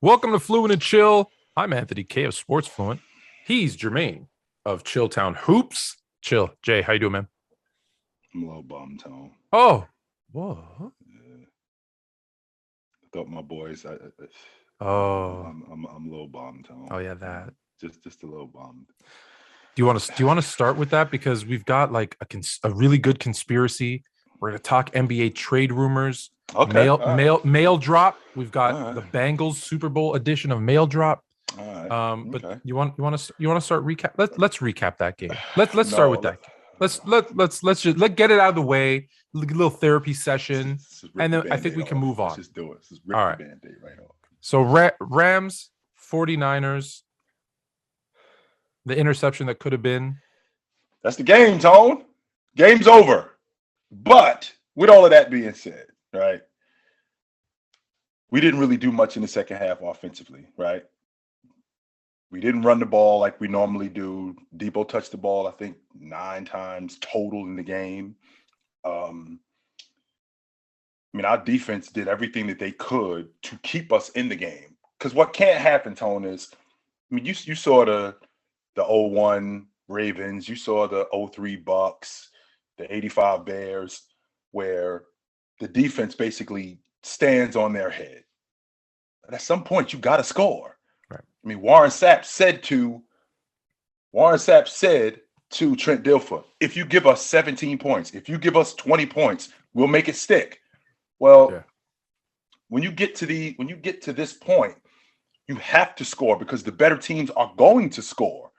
Welcome to Fluent and Chill. I'm Anthony K of Sports Fluent. He's Jermaine of Chilltown Hoops. Chill. Jay, how you doing, man? I'm a little bummed, Tom. Oh, whoa. Yeah. I thought my boys. Oh, I'm a little bummed, Tom. oh yeah, that. Just a little bummed. Do you want to start with that because we've got like a really good conspiracy. We're gonna talk NBA trade rumors. Okay. Mail drop. We've got All right. the Bengals Super Bowl edition of mail drop. All right. But Okay. you want to start recap? Let's recap that game. Let's start with that. Let's just get it out of the way. A little therapy session, and then I think we can move on. Let's just do it. Let's just rip All the right. Band-Aid right off. So Rams, 49ers, the interception that could have been. That's the game, Tone. Game's over. But with all of that being said, right? We didn't really do much in the second half offensively, right? We didn't run the ball like we normally do. Debo touched the ball, I think, 9 times total in the game. Our defense did everything that they could to keep us in the game. Because what can't happen, Tone, is, you saw the 0-1 Ravens, you saw the 0-3 Bucks, the 85 Bears, where the defense basically stands on their head. But at some point, you got to score. Right. Warren Sapp said to Trent Dilfer, if you give us 17 points, if you give us 20 points, we'll make it stick. Well, Yeah. when you get to this point, you have to score because the better teams are going to score.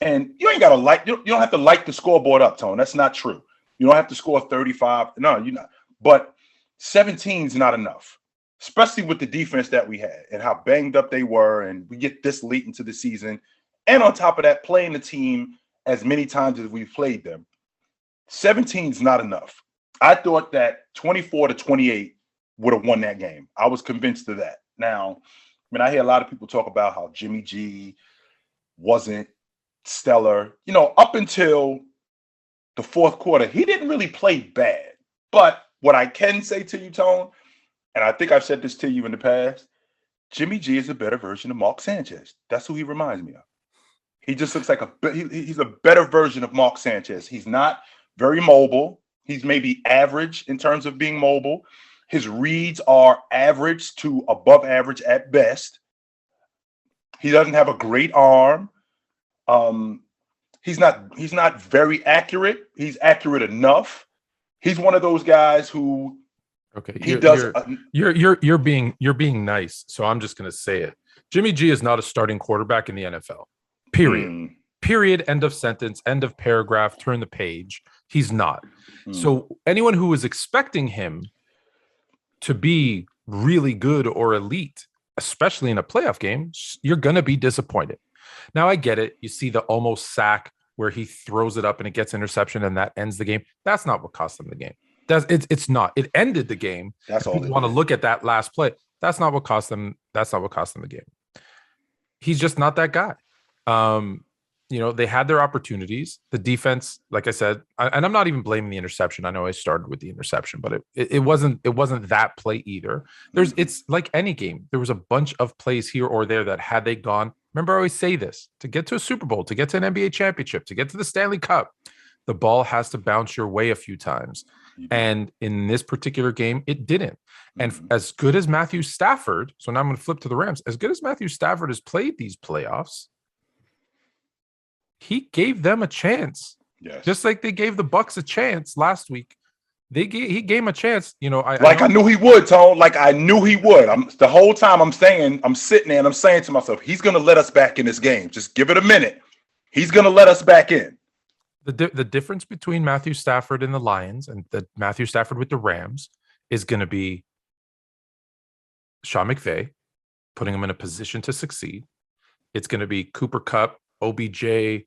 And you ain't got to you don't have to light the scoreboard up, Tone. That's not true. You don't have to score 35. No, you're not. But 17 is not enough, especially with the defense that we had and how banged up they were. And we get this late into the season. And on top of that, playing the team as many times as we've played them. 17 is not enough. I thought that 24-28 would have won that game. I was convinced of that. Now, I hear a lot of people talk about how Jimmy G wasn't stellar. Up until the fourth quarter, he didn't really play bad. But what I can say to you, Tone, and I think I've said this to you in the past, Jimmy G is a better version of Mark Sanchez. That's who he reminds me of. He just looks like he's a better version of Mark Sanchez. He's not very mobile. He's maybe average in terms of being mobile. His reads are average to above average at best. He doesn't have a great arm. He's not very accurate. He's accurate enough. He's one of those guys who you're being nice. So I'm just gonna say it. Jimmy G is not a starting quarterback in the NFL. Period. Period. End of sentence. End of paragraph. Turn the page. He's not. So anyone who is expecting him to be really good or elite, especially in a playoff game, you're going to be disappointed. Now, I get it. You see the almost sack where he throws it up and it gets interception and that ends the game. That's not what cost them the game. It's not. It ended the game. That's all. You want to look at that last play. That's not what cost them. That's not what cost them the game. He's just not that guy. They had their opportunities. The defense, like I said, and I'm not even blaming the interception. I know I started with the interception, but it wasn't that play either. It's like any game. There was a bunch of plays here or there that had they gone. Remember, I always say this: to get to a Super Bowl, to get to an NBA championship, to get to the Stanley Cup, the ball has to bounce your way a few times. And in this particular game, it didn't. And as good as Matthew Stafford, so now I'm going to flip to the Rams. As good as Matthew Stafford has played these playoffs, he gave them a chance. Yes. Just like they gave the Bucks a chance last week. He gave him a chance. I knew he would, Tone. Like I knew he would. The whole time I'm sitting there and I'm saying to myself, he's going to let us back in this game. Just give it a minute. He's going to let us back in. The difference between Matthew Stafford and the Lions and the Matthew Stafford with the Rams is going to be Sean McVay putting him in a position to succeed. It's going to be Cooper Kupp, OBJ,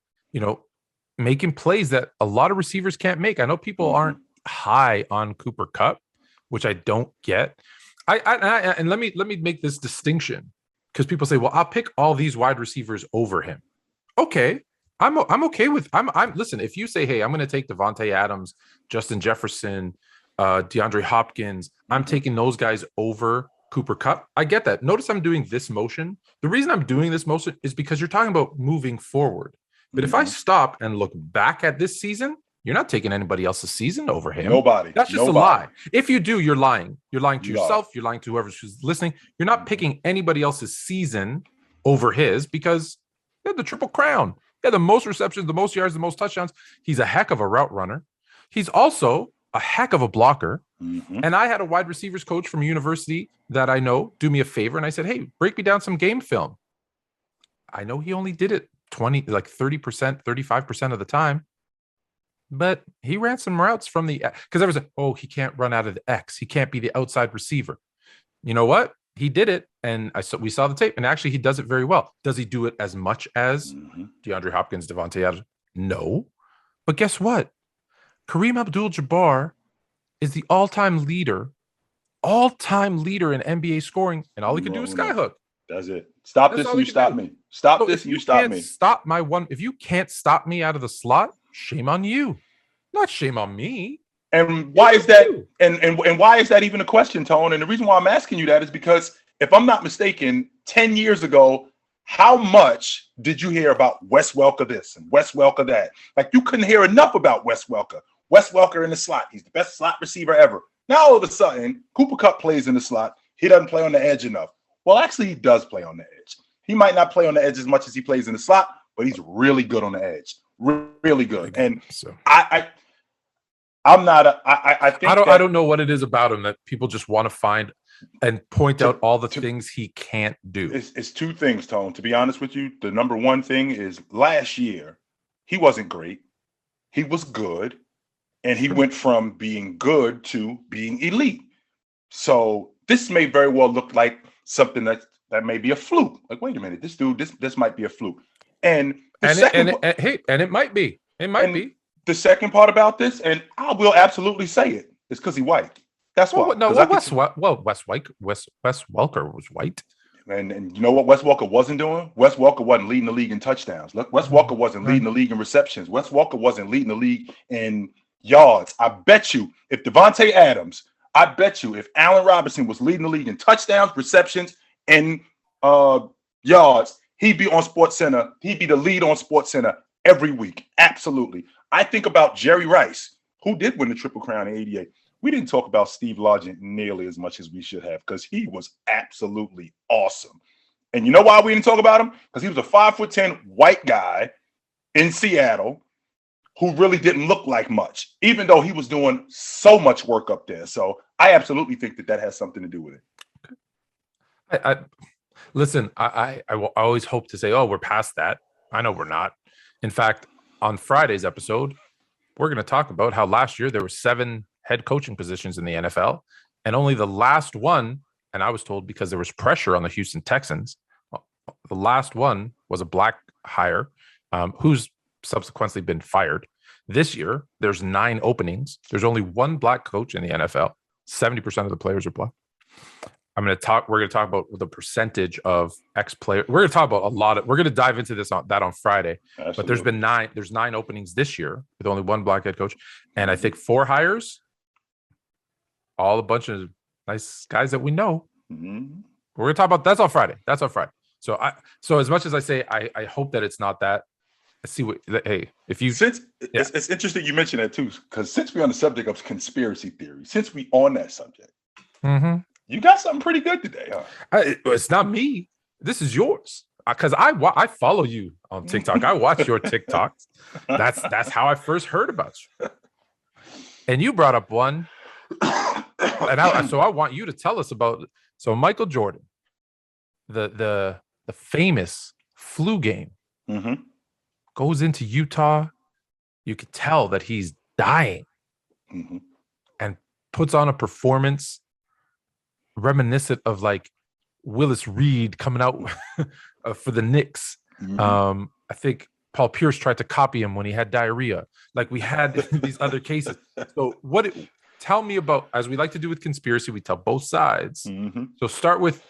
making plays that a lot of receivers can't make. I know people aren't high on Cooper Kupp, which I don't get. And let me make this distinction because people say, well, I'll pick all these wide receivers over him. Okay. I'm okay with I'm listen, if you say, hey, I'm going to take Devontae Adams, Justin Jefferson, DeAndre Hopkins, I'm taking those guys over Cooper Kupp. I get that. Notice I'm doing this motion. The reason I'm doing this motion is because you're talking about moving forward. But if I stop and look back at this season, you're not taking anybody else's season over him. Nobody. That's just a lie. If you do, you're lying. You're lying to yourself. You're lying to whoever's listening. You're not picking anybody else's season over his because he had the triple crown. He had the most receptions, the most yards, the most touchdowns. He's a heck of a route runner. He's also a heck of a blocker. And I had a wide receivers coach from a university that I know do me a favor. And I said, hey, break me down some game film. I know he only did it 30%, 35% of the time. But he ran some routes from the, because I was like, oh, he can't run out of the X. He can't be the outside receiver. You know what? He did it. And we saw the tape. And actually, he does it very well. Does he do it as much as DeAndre Hopkins, Devontae Adams? No. But guess what? Kareem Abdul-Jabbar is the all-time leader in NBA scoring. And all he can do is skyhook. That's it. Stop this and you stop me. Stop this and you stop me. Stop my one. If you can't stop me out of the slot, shame on you. Not shame on me. And why is that? And why is that even a question, Tone? And the reason why I'm asking you that is because if I'm not mistaken, 10 years ago, how much did you hear about Wes Welker this and Wes Welker that? Like you couldn't hear enough about Wes Welker. Wes Welker in the slot. He's the best slot receiver ever. Now all of a sudden, Cooper Kupp plays in the slot. He doesn't play on the edge enough. Well, actually, he does play on the edge. He might not play on the edge as much as he plays in the slot, but he's really good on the edge. Really good. And so I don't know what it is about him that people just want to find and point out all the things he can't do. It's two things, Tone. To be honest with you, the number one thing is last year, he wasn't great. He was good. And he went from being good to being elite. So this may very well look like something that may be a fluke. Like, wait a minute, this dude, this might be a fluke. And it might be. It might be. The second part about this, and I will absolutely say it, is because he's white. That's why. Wes Welker was white. And you know what Wes Welker wasn't doing? Wes Welker wasn't leading the league in touchdowns. Look, Wes Welker wasn't leading the league in receptions. Wes Welker wasn't leading the league in yards. I bet you if Devontae Adams, if Allen Robinson was leading the league in touchdowns, receptions, and yards, he'd be on SportsCenter. He'd be the lead on SportsCenter every week. Absolutely. I think about Jerry Rice, who did win the Triple Crown in '88. We didn't talk about Steve Largent nearly as much as we should have because he was absolutely awesome. And you know why we didn't talk about him? Because he was a 5'10" white guy in Seattle who really didn't look like much, even though he was doing so much work up there. So I absolutely think that has something to do with it. Listen, I always hope to say, oh, we're past that. I know we're not. In fact, on Friday's episode, we're going to talk about how last year there were 7 head coaching positions in the NFL, and only the last one, and I was told because there was pressure on the Houston Texans, the last one was a black hire who's subsequently been fired. This year, there's 9 openings. There's only 1 black coach in the NFL. 70% of the players are black. We're going to talk about the percentage of ex-players. We're going to talk about we're going to dive into that on Friday. Absolutely. But there's 9 openings this year with only 1 black head coach. And I think 4 hires, all a bunch of nice guys that we know. Mm-hmm. We're going to talk about that's on Friday. So as much as I say, I hope that it's not that. It's interesting you mentioned that too, because since we're on the subject of conspiracy theory, since we on that subject, you got something pretty good today, huh? It's not me. This is yours. Because I follow you on TikTok. I watch your TikToks. That's how I first heard about you. And you brought up one. So I want you to tell us about. So Michael Jordan, the famous flu game, goes into Utah. You could tell that he's dying, and puts on a performance reminiscent of like Willis Reed coming out for the Knicks. I think Paul Pierce tried to copy him when he had diarrhea. Like we had these other cases. So tell me about, as we like to do with conspiracy, we tell both sides. So start with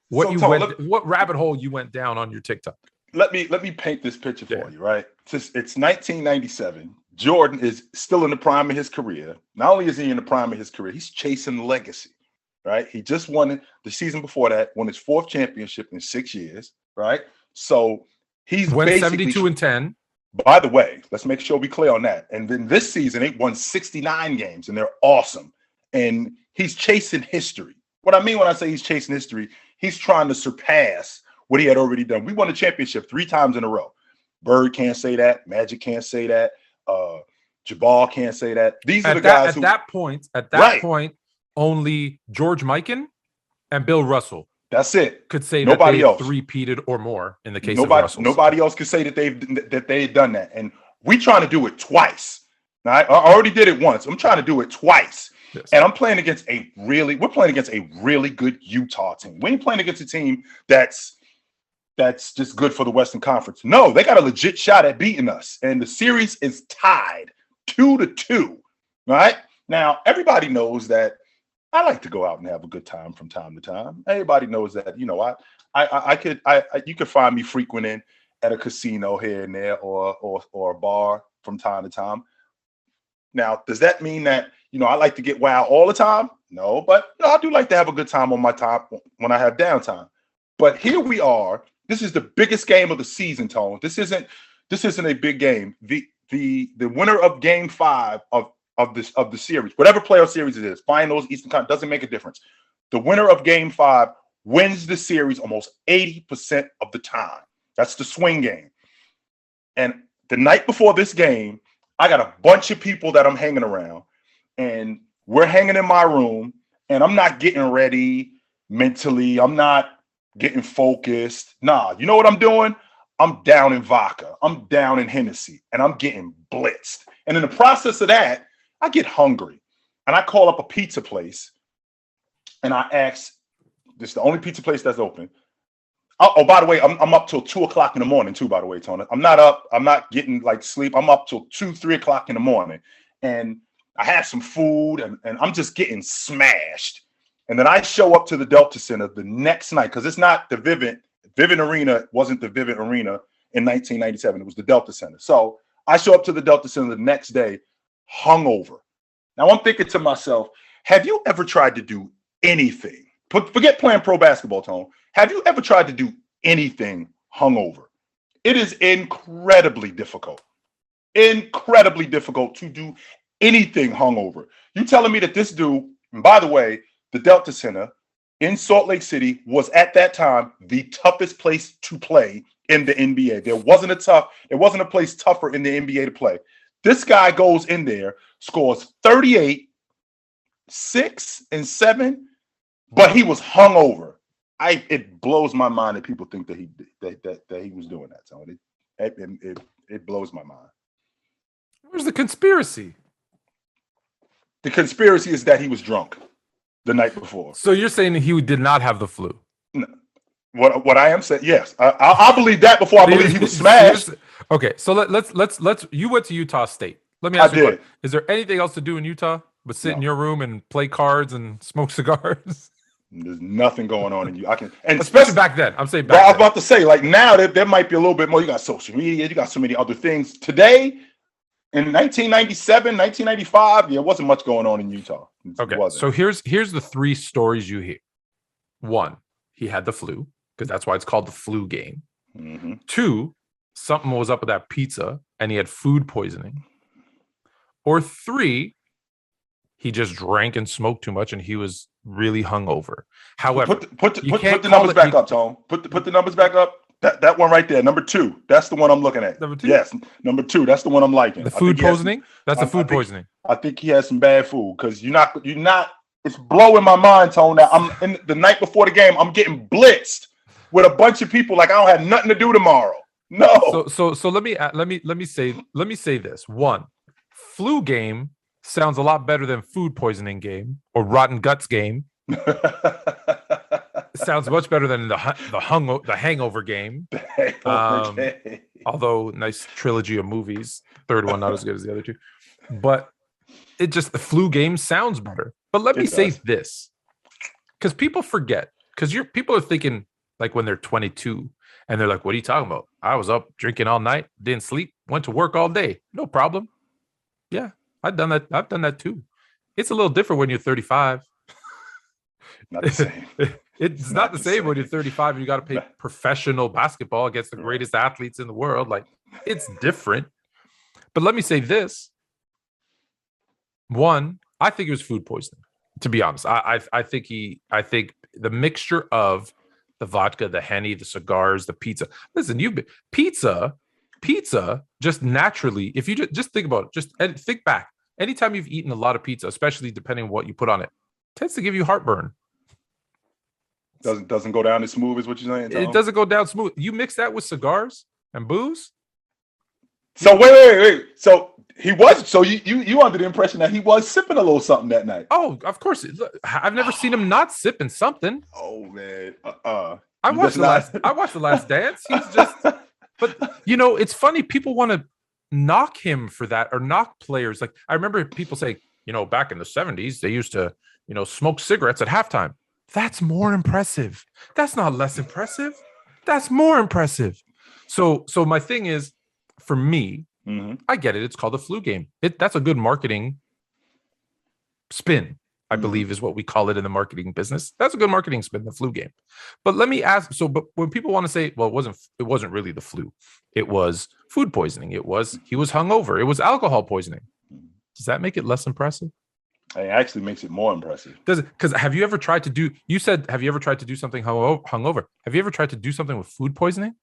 what rabbit hole you went down on your TikTok. Let me paint this picture for you, right? It's 1997. Jordan is still in the prime of his career. Not only is he in the prime of his career, he's chasing legacy. right? He just won the season before that, won his 4th championship in 6 years, right? So he's went basically 72-10. By the way, let's make sure we clear on that. And then this season, they won 69 games, and they're awesome. And he's chasing history. What I mean when I say he's chasing history, he's trying to surpass what he had already done. We won a championship 3 times in a row. Bird can't say that. Magic can't say that. Jabbar can't say that. These are the guys who... At that point, only George Mikan and Bill Russell. That's it. Could say nobody that they else three-peated or more in the case of Russell. Nobody else could say that they've done that. And we trying to do it twice. Now, I already did it once. I'm trying to do it twice. Yes. And we're playing against a really good Utah team. We ain't playing against a team that's just good for the Western Conference. No, they got a legit shot at beating us. And the series is tied 2-2. Right? Now, everybody knows that I like to go out and have a good time from time to time. Everybody knows that, you know, you could find me frequenting at a casino here and there or a bar from time to time. Now, does that mean that, you know, I like to get wild all the time? No, but I do like to have a good time on my time when I have downtime. But here we are. This is the biggest game of the season, Tone. This isn't a big game. The winner of Game 5 of the series, whatever playoff series it is, finals, Eastern Conference, doesn't make a difference. The winner of Game 5 wins the series almost 80% of the time. That's the swing game. And the night before this game, I got a bunch of people that I'm hanging around, and we're hanging in my room, and I'm not getting ready mentally. I'm not getting focused. Nah, you know what I'm doing? I'm down in vodka. I'm down in Hennessy, and I'm getting blitzed. And in the process of that, I get hungry, and I call up a pizza place, and I ask, this is the only pizza place that's open. Oh, by the way, I'm up till 2 o'clock in the morning too, by the way, Tony. I'm not up. I'm not getting like sleep. I'm up till 2, 3 o'clock in the morning, and I had some food, and I'm just getting smashed. And then I show up to the Delta Center the next night, because it's not the Vivint. Vivint Arena wasn't the Vivint Arena in 1997. It was the Delta Center. So I show up to the Delta Center the next day, hungover. Now I'm thinking to myself, have you ever tried to do anything? Forget playing pro basketball, Tone. Have you ever tried to do anything hungover? It is incredibly difficult. Incredibly difficult to do anything hungover. You telling me that this dude, and by the way, the Delta Center in Salt Lake City was at that time the toughest place to play in the NBA. There wasn't a place tougher in the NBA to play. This guy goes in there, scores 38, 6 and 7, but he was hungover. It blows my mind that people think that he was doing that. So it blows my mind. Where's the conspiracy? The conspiracy is that he was drunk the night before. So you're saying that he did not have the flu? No. What I am saying, yes, I believe that before I believe he was smashed. Okay, so let's. You went to Utah State. Let me ask you, is there anything else to do in Utah but sit in your room and play cards and smoke cigars? There's nothing going on in you. Especially back then. I'm saying back then. I was about to say, like now there might be a little bit more. You got social media. You got so many other things. Today, in 1997, 1995, there wasn't much going on in Utah. Okay, so here's the 3 stories you hear. 1, he had the flu, because that's why it's called the flu game. Mm-hmm. 2, something was up with that pizza and he had food poisoning. Or 3, he just drank and smoked too much and he was really hungover. However, put the numbers back up, Tom. Put the numbers back up. That one right there, number 2. That's the one I'm looking at. Number 2? Yes, number 2. That's the one I'm liking. The food poisoning? That's the food poisoning. I think he has some bad food, because you're not. It's blowing my mind, Tone. That I'm in the night before the game. I'm getting blitzed with a bunch of people. Like I don't have nothing to do tomorrow. No. So let me say this. 1, flu game sounds a lot better than food poisoning game or rotten guts game. Sounds much better than the hangover game. Although nice trilogy of movies. 3rd one not as good as the other 2. But the flu game sounds better. But let me say this, because people forget, because people are thinking like when they're 22 and they're like, what are you talking about? I was up drinking all night, didn't sleep, went to work all day. No problem. Yeah, I've done that. I've done that too. It's a little different when you're 35. Not the same. It's not the same when you're 35 and you got to play professional basketball against the greatest athletes in the world. Like, it's different. But let me say this. One, I think it was food poisoning, to be honest. I think the mixture of the vodka, the Henny, the cigars, the pizza. Listen, pizza just naturally, if you just think about it, and think back. Anytime you've eaten a lot of pizza, especially depending on what you put on it, tends to give you heartburn. Doesn't go down as smooth as what you're saying, Tom? It doesn't go down smooth. You mix that with cigars and booze. So wait. So he was. So you under the impression that he was sipping a little something that night? Oh, of course. I've never seen him not sipping something. Oh man. I watched the last Dance. He's just. But it's funny. People want to knock him for that, or knock players. Like, I remember people say, back in the 70s, they used to, smoke cigarettes at halftime. That's more impressive. That's not less impressive. That's more impressive. So my thing is, for me, I get it. It's called the flu game. That's a good marketing spin, I believe, is what we call it in the marketing business. That's a good marketing spin, the flu game. But let me ask. But when people want to say, well, it wasn't really the flu. It was food poisoning. He was hungover. It was alcohol poisoning. Does that make it less impressive? It actually makes it more impressive. Does it? Because have you ever tried to do? You said, have you ever tried to do something hungover? Have you ever tried to do something with food poisoning?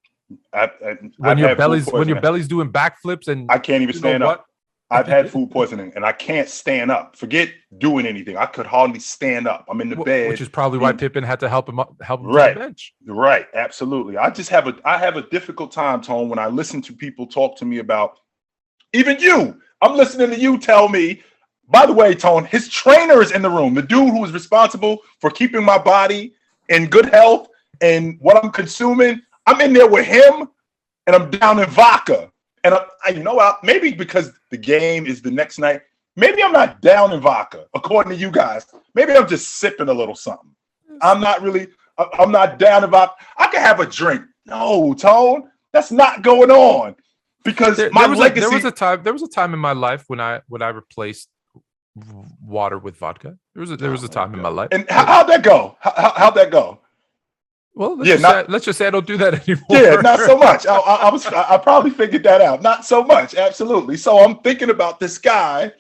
When your belly's doing backflips and I can't even stand up. I've had food poisoning and I can't stand up. Forget doing anything. I could hardly stand up. I'm in the bed, which is probably why Pippen had to help him right. To the bench. Right, absolutely. I have a difficult time, Tone, when I listen to people talk to me about, even you. I'm listening to you tell me. By the way, Tone, his trainer is in the room. The dude who is responsible for keeping my body in good health and what I'm consuming. I'm in there with him, and I'm down in vodka. And maybe because the game is the next night, maybe I'm not down in vodka, according to you guys. Maybe I'm just sipping a little something. I'm not down in vodka. I can have a drink. No, Tone, that's not going on. Because there was a time in my life when I replaced water with vodka. There was a time in my life. And how'd that go? How'd that go? Well, let's just say I don't do that anymore. Yeah, not so much. I probably figured that out. Not so much. Absolutely. So I'm thinking about this guy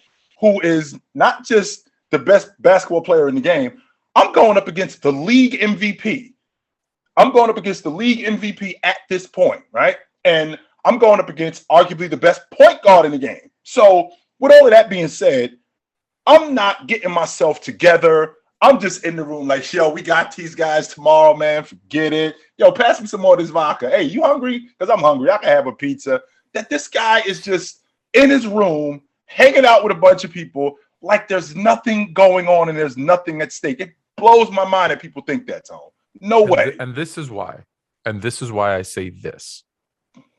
who is not just the best basketball player in the game. I'm going up against the league MVP. I'm going up against the league MVP at this point, right? And I'm going up against arguably the best point guard in the game. So with all of that being said, I'm not getting myself together. I'm just in the room like, yo, we got these guys tomorrow, man. Forget it. Yo, pass me some more of this vodka. Hey, you hungry? Because I'm hungry. I can have a pizza. That this guy is just in his room, hanging out with a bunch of people like there's nothing going on and there's nothing at stake. It blows my mind that people think that, Tom. No way. And this is why I say this.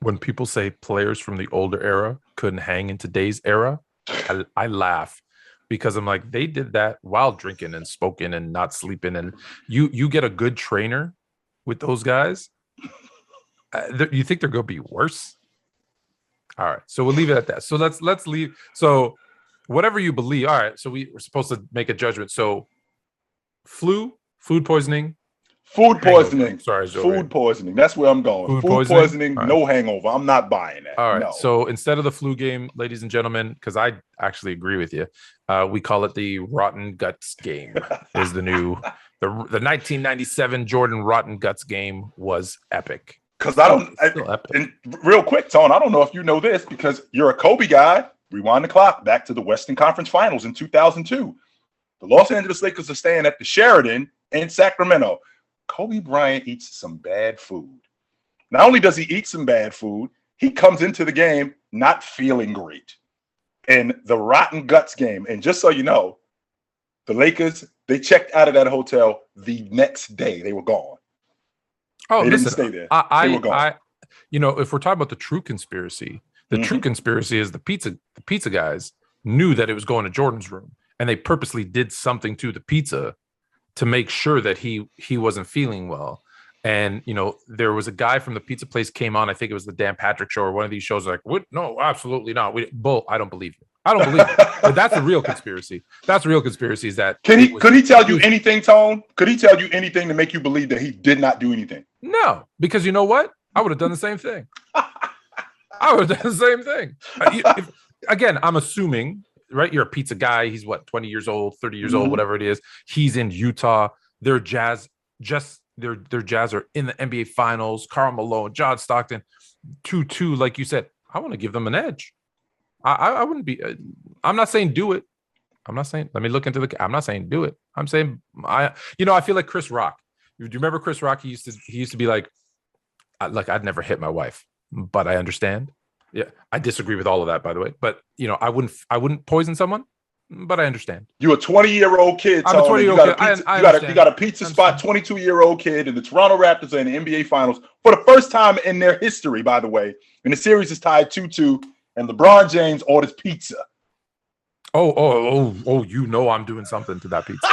When people say players from the older era couldn't hang in today's era, I laugh. Because I'm like, they did that while drinking and smoking and not sleeping. And you get a good trainer with those guys, you think they're going to be worse? All right. So we'll leave it at that. So let's leave. So whatever you believe. All right. So we're supposed to make a judgment. So food poisoning. Food poisoning. Hangover. Sorry, Zoe. Food poisoning. That's where I'm going. Food poisoning, right. No hangover. I'm not buying that. All right. No. So instead of the flu game, ladies and gentlemen, because I actually agree with you, we call it the Rotten Guts game. Is the 1997 Jordan Rotten Guts game was epic. Because and real quick, Tone, I don't know if you know this because you're a Kobe guy. Rewind the clock back to the Western Conference Finals in 2002. The Los Angeles Lakers are staying at the Sheraton in Sacramento. Kobe Bryant eats some bad food. Not only does he eat some bad food, he comes into the game not feeling great. In the Rotten Guts game, and just so you know, the Lakers, they checked out of that hotel the next day. They were gone. Oh, they listen, didn't stay there. They were gone. If we're talking about the true conspiracy, true conspiracy is the pizza guys knew that it was going to Jordan's room, and they purposely did something to the pizza to make sure that he wasn't feeling well. And, there was a guy from the pizza place came on. I think it was the Dan Patrick show or one of these shows like, what? No, absolutely not. I don't believe you. I don't believe it. But that's a real conspiracy. That's a real conspiracy. Is that could he tell you anything, Tone? Could he tell you anything to make you believe that he did not do anything? No, because you know what? I would have done the same thing. I would have done the same thing. Again, I'm assuming, right? You're a pizza guy. He's what, 20 years old, 30 years old, whatever it is. He's in Utah. Their Jazz are in the NBA Finals. Karl Malone, John Stockton, 2-2. Like you said, I want to give them an edge. I wouldn't be. I'm not saying do it. I'm not saying. Let me look into I'm not saying do it. I'm saying I feel like Chris Rock. Do you remember Chris Rock? He used to be like I'd never hit my wife, but I understand. Yeah, I disagree with all of that, by the way. But I wouldn't poison someone, but I understand. You're a 20-year-old kid. I'm a 20-year-old kid. You got a pizza spot. 22-year-old kid, and the Toronto Raptors are in the NBA Finals for the first time in their history, by the way. And the series is tied 2-2, and LeBron James orders pizza. Oh! I'm doing something to that pizza.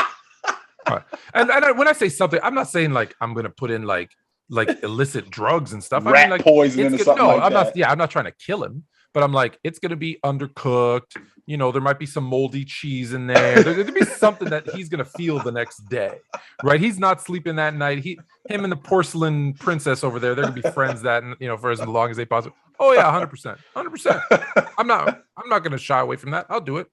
Right. And when I say something, I'm not saying like I'm gonna put in like illicit drugs and stuff. Rat poisoning or something like that. I'm not trying to kill him, but I'm like, it's gonna be undercooked. There might be some moldy cheese in there. There's gonna be something that he's gonna feel the next day, right? He's not sleeping that night. Him and the porcelain princess over there, they're gonna be friends for as long as they possibly. Oh yeah, 100%. I'm not gonna shy away from that. I'll do it.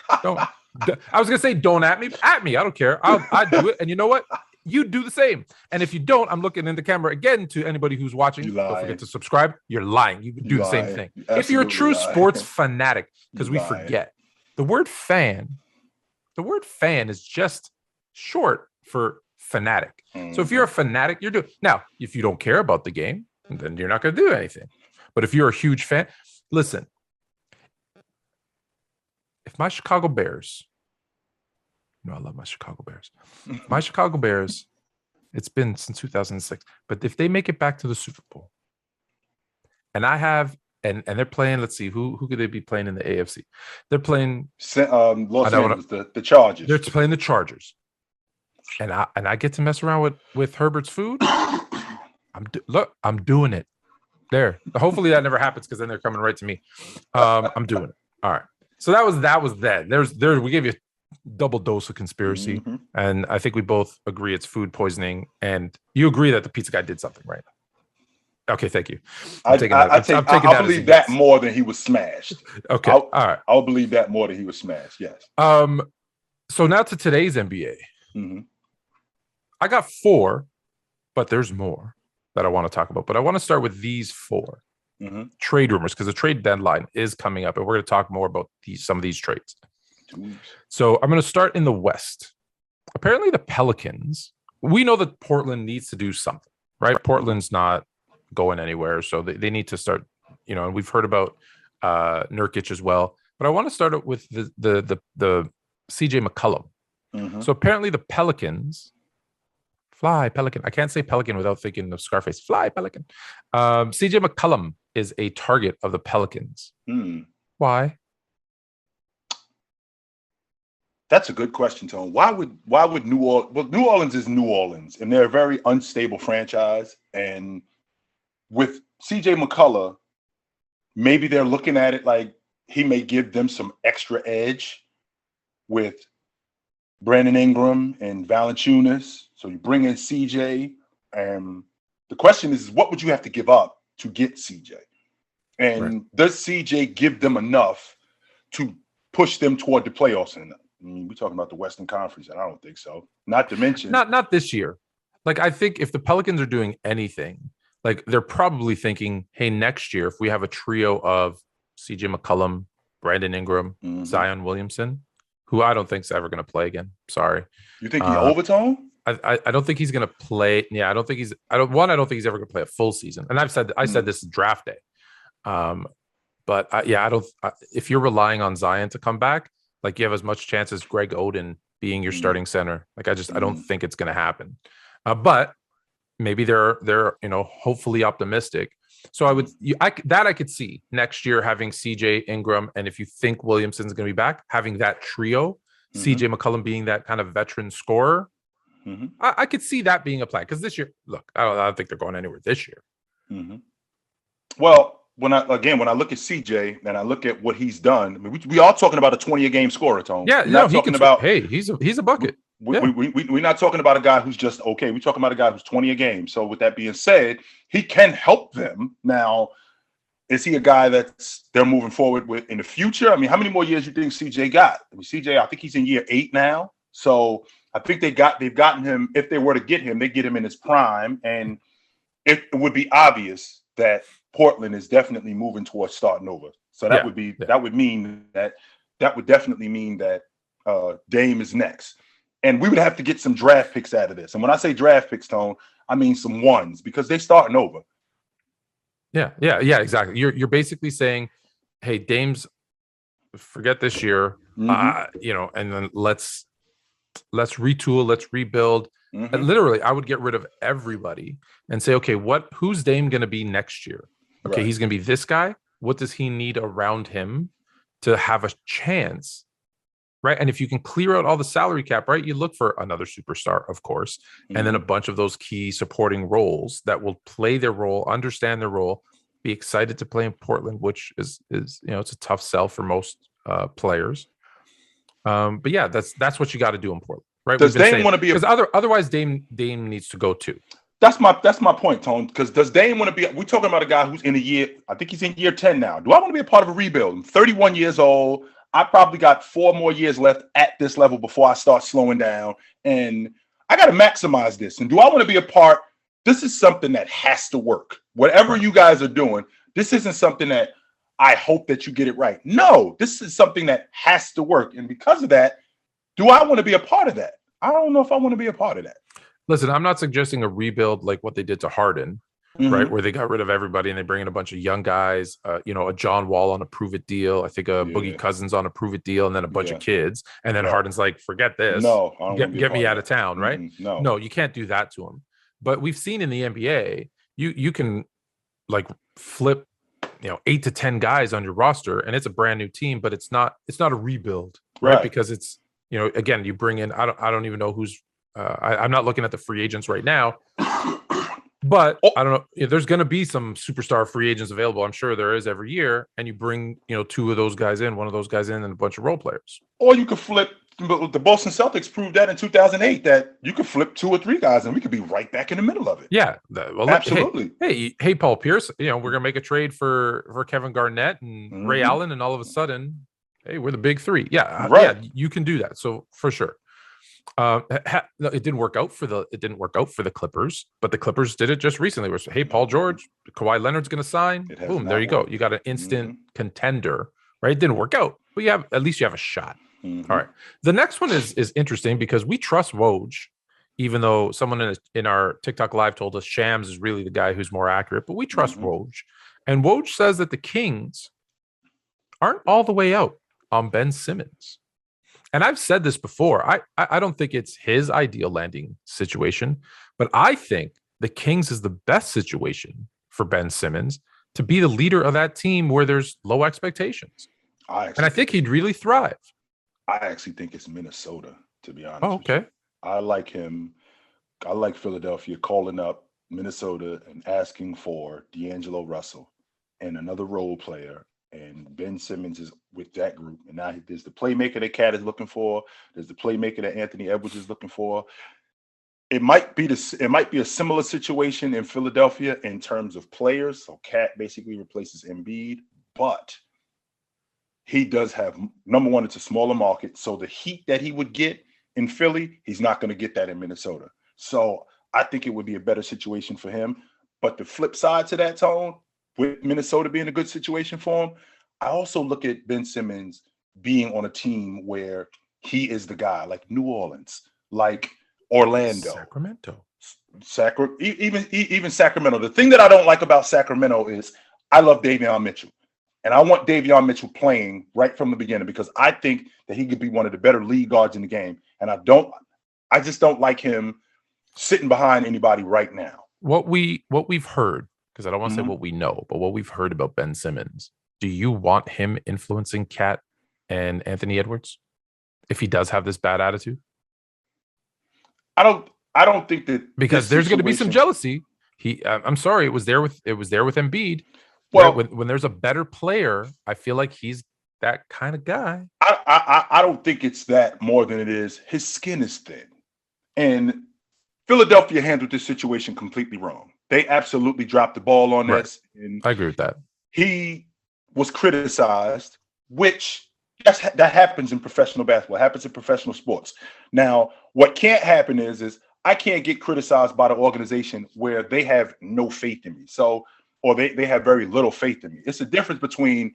I was gonna say don't at me. At me, I don't care. I do it, and you know what? You do the same. And if you don't, I'm looking in the camera again to anybody who's watching. Don't forget to subscribe. You're lying. You do the same thing. If you're a true sports fanatic, because we forget the word fan is just short for fanatic. So if you're a fanatic, you're doing. Now, if you don't care about the game, then you're not going to do anything. But if you're a huge fan, listen. If my Chicago Bears, I love my Chicago Bears. My Chicago Bears, it's been since 2006. But if they make it back to the Super Bowl, and they're playing, let's see, who could they be playing in the AFC? They're playing Los Angeles, the Chargers. They're playing the Chargers, and I get to mess around with Herbert's food. I'm doing it. There. Hopefully that never happens because then they're coming right to me. I'm doing it. All right. So that was that. We gave you double dose of conspiracy, and I think we both agree it's food poisoning, and you agree that the pizza guy did something, right? Okay, thank you. I believe that more than he was smashed. Okay, all right. I'll believe that more than he was smashed. Yes. So now to today's NBA. I got 4, but there's more that I want to talk about. But I want to start with these 4 trade rumors because the trade deadline is coming up, and we're going to talk more about some of these trades. So I'm going to start in the West. Apparently the Pelicans, we know that Portland needs to do something, right? Portland's not going anywhere. So they need to start, and we've heard about Nurkic as well. But I want to start with the CJ McCollum. So apparently the Pelicans, fly Pelican. I can't say Pelican without thinking of Scarface. Fly Pelican. CJ McCollum is a target of the Pelicans. Why? That's a good question, Tone. Why would New Orleans? Well, New Orleans is New Orleans, and they're a very unstable franchise. And with CJ McCollum, maybe they're looking at it like he may give them some extra edge with Brandon Ingram and Valanciunas. So you bring in CJ, and the question is, what would you have to give up to get CJ? And does CJ give them enough to push them toward the playoffs? And we're talking about the Western Conference, and I don't think so. Not to mention, not this year. Like, I think if the Pelicans are doing anything, like they're probably thinking, hey, next year, if we have a trio of CJ McCollum, Brandon Ingram, Zion Williamson, who I don't think is ever going to play again. Sorry. You think he overtone? I don't think he's going to play. Yeah, I don't think he's ever going to play a full season. And I said this is draft day. But I don't. If you're relying on Zion to come back, like you have as much chance as Greg Oden being your starting center. Like I don't think it's going to happen. But maybe they're hopefully optimistic. So I could see next year having CJ Ingram, and if you think Williamson's going to be back, having that trio, CJ McCollum being that kind of veteran scorer. I could see that being a plan because this year, look, I don't think they're going anywhere this year. Well, when I look at CJ and I look at what he's done, I mean, we are talking about a 20-a-game scorer, Tone. Yeah, we're not he talking can. about. Hey, he's a bucket. We're not talking about a guy who's just okay. We're talking about a guy who's 20 a game. So with that being said, he can help them. Now, is he a guy that's they're moving forward with in the future? I mean, how many more years do you think CJ got? I mean, CJ, I think he's in year 8 now. So I think they've gotten him. If they were to get him, they get him in his prime, and it would be obvious that Portland is definitely moving towards starting over. So that would definitely mean that Dame is next. And we would have to get some draft picks out of this. And when I say draft picks, Tone, I mean some ones because they're starting over. Yeah, exactly. You're basically saying, hey, Dame's forget this year, and then let's retool, let's rebuild. And literally, I would get rid of everybody and say, okay, who's Dame going to be next year? Okay, he's going to be this guy. What does he need around him to have a chance? Right. And if you can clear out all the salary cap, right, you look for another superstar, of course, and then a bunch of those key supporting roles that will play their role, understand their role, be excited to play in Portland, which is it's a tough sell for most players. But yeah, that's what you got to do in Portland, right? Does Dame want to be? Because otherwise, Dame needs to go too. That's my point, Tone. Because does Dame want to be? We're talking about a guy who's in a year. I think he's in year 10 now. Do I want to be a part of a rebuild? I'm 31 years old. I probably got 4 more years left at this level before I start slowing down. And I got to maximize this. And do I want to be a part? This is something that has to work. Whatever you guys are doing, this isn't something that I hope that you get it right. No, this is something that has to work. And because of that, do I want to be a part of that? I don't know if I want to be a part of that. Listen, I'm not suggesting a rebuild like what they did to Harden. Right, where they got rid of everybody and they bring in a bunch of young guys, a John Wall on a prove it deal, I think Boogie Cousins on a prove it deal, and then a bunch of kids, and then Harden's like, forget this, get me out of town, right? No, you can't do that to him. But we've seen in the NBA, you can like flip 8 to 10 guys on your roster, and it's a brand new team, but it's not a rebuild, right? Because it's again, you bring in I don't even know who's I'm not looking at the free agents right now. But I don't know. There's going to be some superstar free agents available. I'm sure there is every year. And you bring, 2 of those guys in, 1 of those guys in, and a bunch of role players. Or you could flip. The Boston Celtics proved that in 2008 that you could flip 2 or 3 guys and we could be right back in the middle of it. Yeah, absolutely. Hey, Paul Pierce. We're going to make a trade for Kevin Garnett and Ray Allen, and all of a sudden, hey, we're the big 3. Yeah, yeah, you can do that. So for sure. It didn't work out for the Clippers, but the Clippers did it just recently. Where hey, Paul George, Kawhi Leonard's going to sign. Boom, there you go. You got an instant contender, right? It didn't work out, but at least you have a shot. All right. The next one is interesting because we trust Woj, even though someone in our TikTok live told us Shams is really the guy who's more accurate, but we trust Woj, and Woj says that the Kings aren't all the way out on Ben Simmons. And I've said this before. I don't think it's his ideal landing situation, but I think the Kings is the best situation for Ben Simmons to be the leader of that team where there's low expectations. I think he'd really thrive. I actually think it's Minnesota, to be honest. Oh, okay. I like him. I like Philadelphia calling up Minnesota and asking for D'Angelo Russell and another role player. And Ben Simmons is with that group. And now there's the playmaker that Cat is looking for. There's the playmaker that Anthony Edwards is looking for. It might be a similar situation in Philadelphia in terms of players. So Cat basically replaces Embiid, but he does have, number one, it's a smaller market. So the heat that he would get in Philly, he's not going to get that in Minnesota. So I think it would be a better situation for him. But the flip side to that, Tone, with Minnesota being a good situation for him, I also look at Ben Simmons being on a team where he is the guy, like New Orleans, like Orlando, Sacramento, even Sacramento. The thing that I don't like about Sacramento is I love Davion Mitchell, and I want Davion Mitchell playing right from the beginning because I think that he could be one of the better lead guards in the game, and I just don't like him sitting behind anybody right now. What we've heard. Because I don't want to say what we know, but what we've heard about Ben Simmons. Do you want him influencing Cat and Anthony Edwards if he does have this bad attitude? I don't think that because there's going to be some jealousy. I'm sorry, it was there with Embiid. right? Well, When there's a better player, I feel like he's that kind of guy. I don't think it's that more than it is his skin is thin. And Philadelphia handled this situation completely wrong. They absolutely dropped the ball on Right. this. And I agree with that. he was criticized, which that happens in professional basketball, happens in professional sports. Now, what can't happen is I can't get criticized by the organization where they have no faith in me. So, or they have very little faith in me. It's the difference between,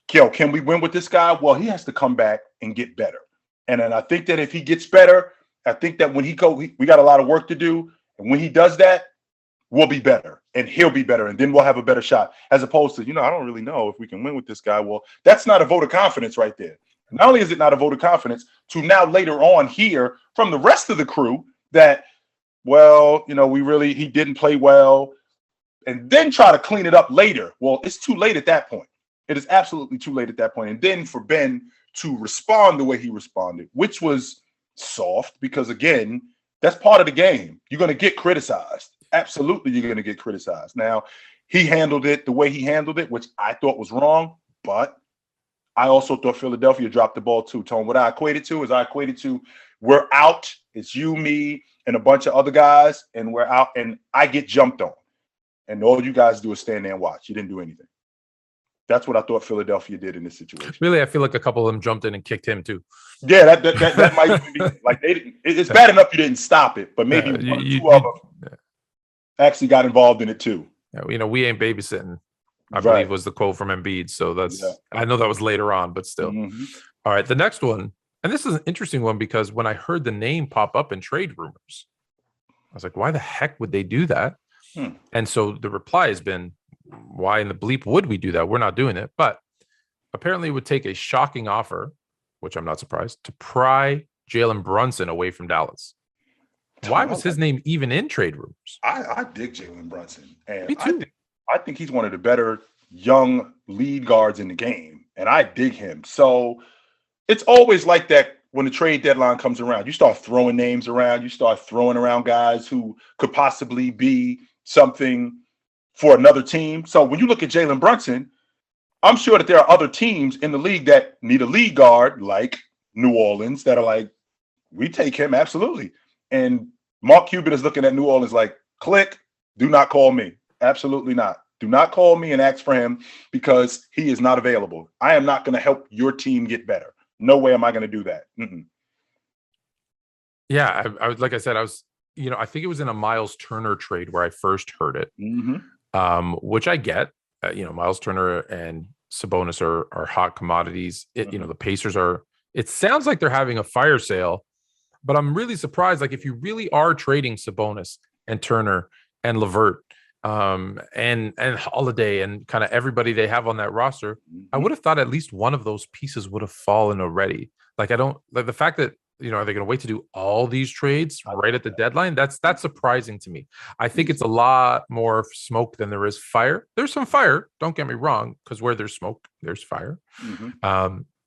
can we win with this guy? Well, he has to come back and get better. And then I think that if he gets better, I think that when we got a lot of work to do. And when he does that, we'll be better and he'll be better. And then we'll have a better shot, as opposed to, I don't really know if we can win with this guy. Well, that's not a vote of confidence right there. Not only is it not a vote of confidence, to now later on hear from the rest of the crew that, well, he didn't play well, and then try to clean it up later. Well, it's too late at that point. It is absolutely too late at that point. And then for Ben to respond the way he responded, which was soft, because again, that's part of the game. You're going to get criticized. Absolutely, you're going to get criticized. Now, he handled it the way he handled it, which I thought was wrong, but I also thought Philadelphia dropped the ball too. Tone, what I equated to we're out. It's you, me, and a bunch of other guys, and we're out, and I get jumped on. And all you guys do is stand there and watch. You didn't do anything. That's what I thought Philadelphia did in this situation. Really, I feel like a couple of them jumped in and kicked him too. Yeah, that might be like they didn't. It's bad enough you didn't stop it, but maybe one or two of them actually got involved in it too. Yeah, we ain't babysitting. I believe was the quote from Embiid. So that's I know that was later on, but still. Mm-hmm. All right, the next one, and this is an interesting one because when I heard the name pop up in trade rumors, I was like, why the heck would they do that? And so the reply has been, why in the bleep would we do that? We're not doing it. But apparently it would take a shocking offer, which I'm not surprised, to pry Jalen Brunson away from Dallas. Why was his name even in trade rumors? I dig Jalen Brunson. And me too. I think he's one of the better young lead guards in the game. And I dig him. So it's always like that when the trade deadline comes around. You start throwing names around. You start throwing around guys who could possibly be something for another team. So when you look at Jalen Brunson, I'm sure that there are other teams in the league that need a lead guard like New Orleans that are like, we take him, absolutely. And Mark Cuban is looking at New Orleans like, click, do not call me. Absolutely not. Do not call me and ask for him because he is not available. I am not going to help your team get better. No way am I going to do that. Mm-mm. Yeah, I was, like I said, I was, I think it was in a Miles Turner trade where I first heard it, which I get. Miles Turner and Sabonis are hot commodities. The Pacers are. It sounds like they're having a fire sale, but I'm really surprised. Like if you really are trading Sabonis and Turner and LeVert and Holiday and kind of everybody they have on that roster, I would have thought at least one of those pieces would have fallen already. Like I don't like the fact that. Are they going to wait to do all these trades right at the deadline? That's surprising to me. I think it's a lot more smoke than there is fire. There's some fire. Don't get me wrong, because where there's smoke, there's fire.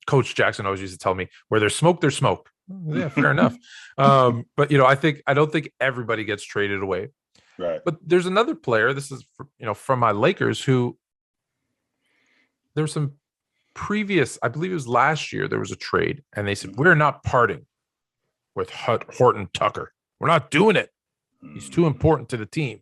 Coach Jackson always used to tell me, where there's smoke, there's smoke. Yeah, fair enough. But I don't think everybody gets traded away. Right. But there's another player. This is from my Lakers who there's some previous. I believe it was last year. There was a trade, and they said we're not parting with Horton Tucker. We're not doing it. He's too important to the team.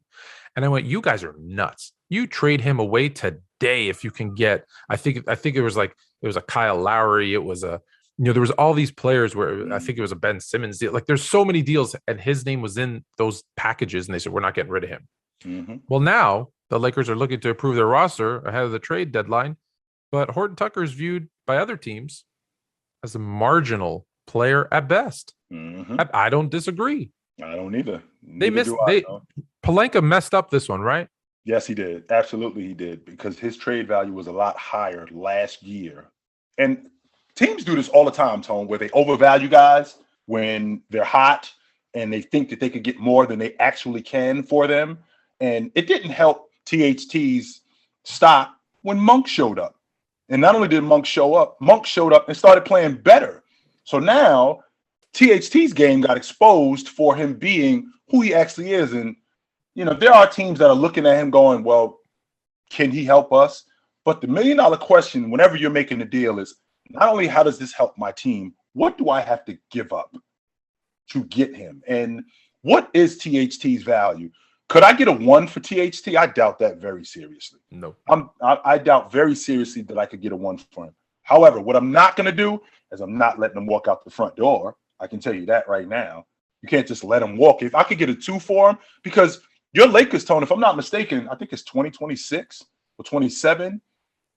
And I went, you guys are nuts. You trade him away today if you can get. I think it was a Kyle Lowry. It was there was all these players where I think it was a Ben Simmons deal. Like there's so many deals, and his name was in those packages, and they said we're not getting rid of him. Well, now the Lakers are looking to improve their roster ahead of the trade deadline, but Horton Tucker is viewed by other teams as a marginal player at best. I don't disagree. I don't either. Pelinka messed up this one, right? Yes, he did. Absolutely, he did, because his trade value was a lot higher last year. And teams do this all the time, Tone, where they overvalue guys when they're hot and they think that they could get more than they actually can for them. And it didn't help THT's stock when Monk showed up. And not only did Monk show up and started playing better. So now THT's game got exposed for him being who he actually is. And, there are teams that are looking at him going, well, Can he help us? But the $1 million question, whenever you're making a deal, is not only how does this help my team, what do I have to give up to get him? And what is THT's value? Could I get a 1 for THT? I doubt that very seriously. No. I doubt very seriously that I could get a 1 for him. However, what I'm not going to do is I'm not letting him walk out the front door. I can tell you that right now. You can't just let him walk. If I could get a 2 for him, because your Lakers, Tone, if I'm not mistaken, I think it's 2026 or 27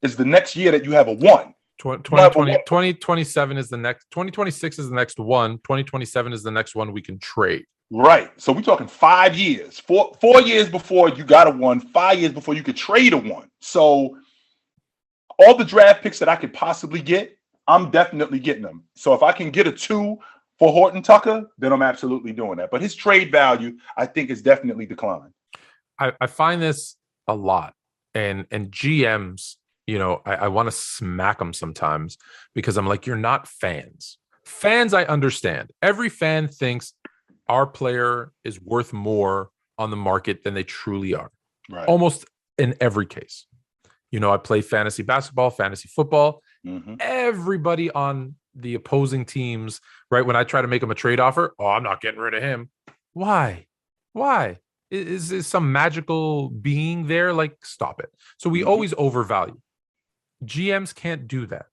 is the next year that you have a 1. 2027 is the next. 2026 is the next one. 2027 is the next one we can trade. Right. So we're talking 5 years. 4 years before you got a 1, 5 years before you could trade a 1. So all the draft picks that I could possibly get, I'm definitely getting them. So if I can get a 2 for Horton Tucker, then I'm absolutely doing that. But his trade value, I think, is definitely declined. I find this a lot. And GMs, I want to smack them sometimes because I'm like, you're not fans. Fans, I understand. Every fan thinks our player is worth more on the market than they truly are. Right. Almost in every case. I play fantasy basketball, fantasy football. Mm-hmm. Everybody on the opposing teams, right? When I try to make them a trade offer, I'm not getting rid of him. Why? Is some magical being there? Like, stop it. So we always overvalue. GMs can't do that,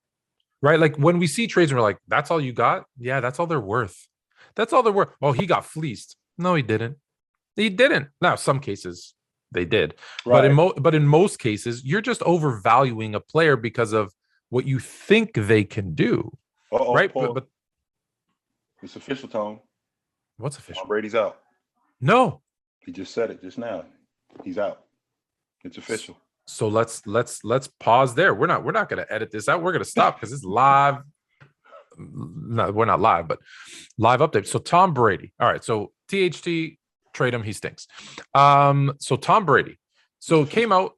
right? Like when we see trades and we're like, that's all you got? Yeah, that's all they're worth. That's all they're worth. Oh, he got fleeced. No, he didn't. Now, some cases they did. Right. But in most cases, you're just overvaluing a player because of what you think they can do. Right? But it's official, Tom. What's official? Tom Brady's out. No. He just said it just now. He's out. It's official. So let's pause there. We're not going to edit this out. We're going to stop because it's live. No, we're not live, but live update. So Tom Brady. All right. So THT, trade him. He stinks. So Tom Brady. So it came out.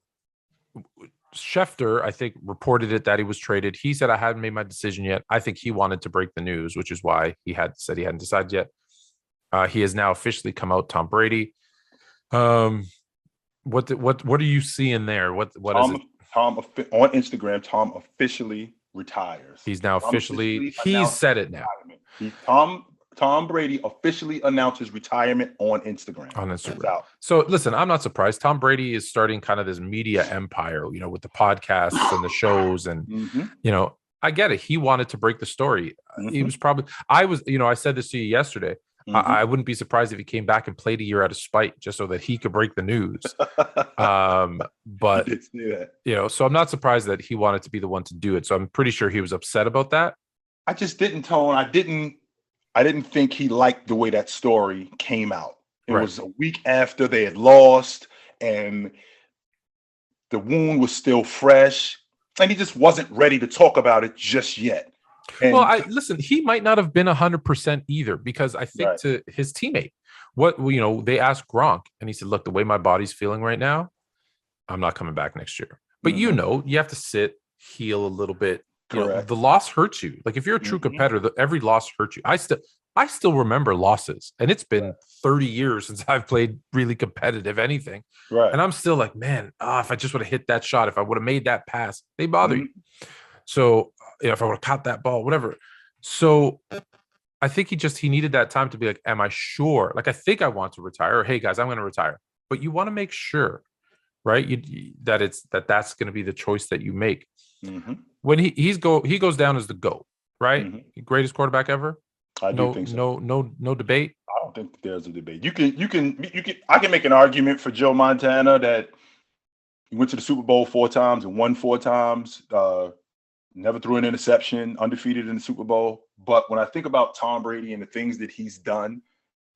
Schefter, I think, reported it that he was traded. He said, I hadn't made my decision yet. I think he wanted to break the news, which is why he had said he hadn't decided yet. He has now officially come out, Tom Brady. What do you see in there? What is it? Tom on Instagram, Tom officially retires. He's now officially he's said it now. Tom Brady officially announced his retirement on Instagram. So listen, I'm not surprised. Tom Brady is starting kind of this media empire, with the podcasts and the shows. And, I get it. He wanted to break the story. He was probably, I said this to you yesterday. I wouldn't be surprised if he came back and played a year out of spite just so that he could break the news. But, so I'm not surprised that he wanted to be the one to do it. So I'm pretty sure he was upset about that. I just didn't, Tone. I didn't think he liked the way that story came out. It was a week after they had lost and the wound was still fresh and he just wasn't ready to talk about it just yet. And listen, he might not have been 100% either because I think to his teammate, they asked Gronk and he said, look, the way my body's feeling right now, I'm not coming back next year. But you have to sit, heal a little bit. The loss hurts you. Like if you're a true competitor, every loss hurts you. I still remember losses, and it's been 30 years since I've played really competitive anything. Right. And I'm still like, man, if I just would have hit that shot, if I would have made that pass, they bother you. So if I would have caught that ball, whatever. So I think he needed that time to be like, am I sure? Like, I think I want to retire. Or, hey guys, I'm going to retire. But you want to make sure, right? That's going to be the choice that you make. When he goes down as the GOAT, right? Greatest quarterback ever. I do think so. No debate. I don't think there's a debate. I can make an argument for Joe Montana that he went to the Super Bowl 4 times and won 4 times. Never threw an interception, undefeated in the Super Bowl. But when I think about Tom Brady and the things that he's done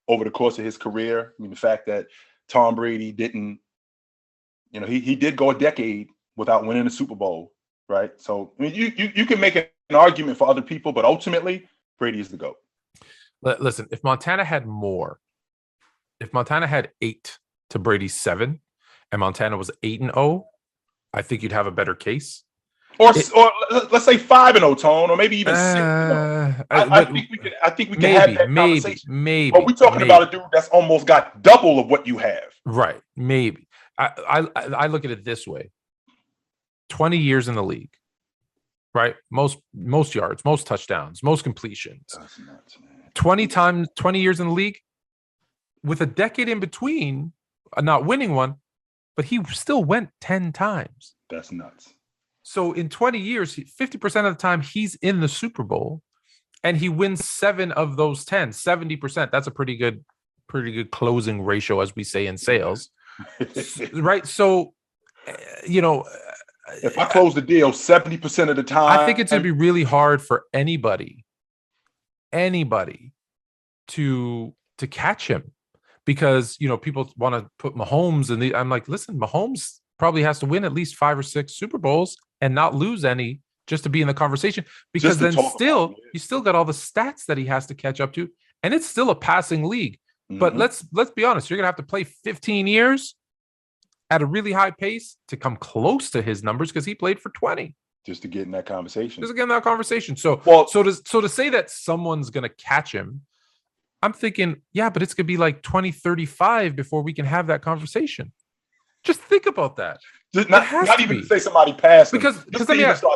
over the course of his career, I mean, the fact that Tom Brady didn't, he did go a decade without winning a Super Bowl, right? So I mean, you can make an argument for other people, but ultimately, Brady is the GOAT. Listen, if Montana had 8 to Brady's 7, and Montana was 8-0, I think you'd have a better case. Or let's say 5-0, Tone, or maybe even 6. I think we can have that conversation. Maybe. But we're talking about a dude that's almost got double of what you have. Right. Maybe. I look at it this way. 20 years in the league, right? Most yards, most touchdowns, most completions. That's nuts, man. 20 years in the league with a decade in between, not winning one, but he still went 10 times. That's nuts. So in 20 years, 50% of the time he's in the Super Bowl and he wins 7 of those 10, 70%. That's a pretty good closing ratio, as we say in sales. Right? So, if I close the deal 70% of the time, I think it's going to be really hard for anybody to catch him, because people want to put Mahomes in the. I'm like, listen, Mahomes probably has to win at least 5 or 6 Super Bowls and not lose any just to be in the conversation, because then still you still got all the stats that he has to catch up to, and it's still a passing league. Mm-hmm. But let's be honest, you're gonna have to play 15 years at a really high pace to come close to his numbers, because he played for 20 just to get in that conversation. So to say that someone's gonna catch him, I'm thinking, yeah, but it's gonna be like 2035 before we can have that conversation. Just think about that. Not even to say somebody passed him. Because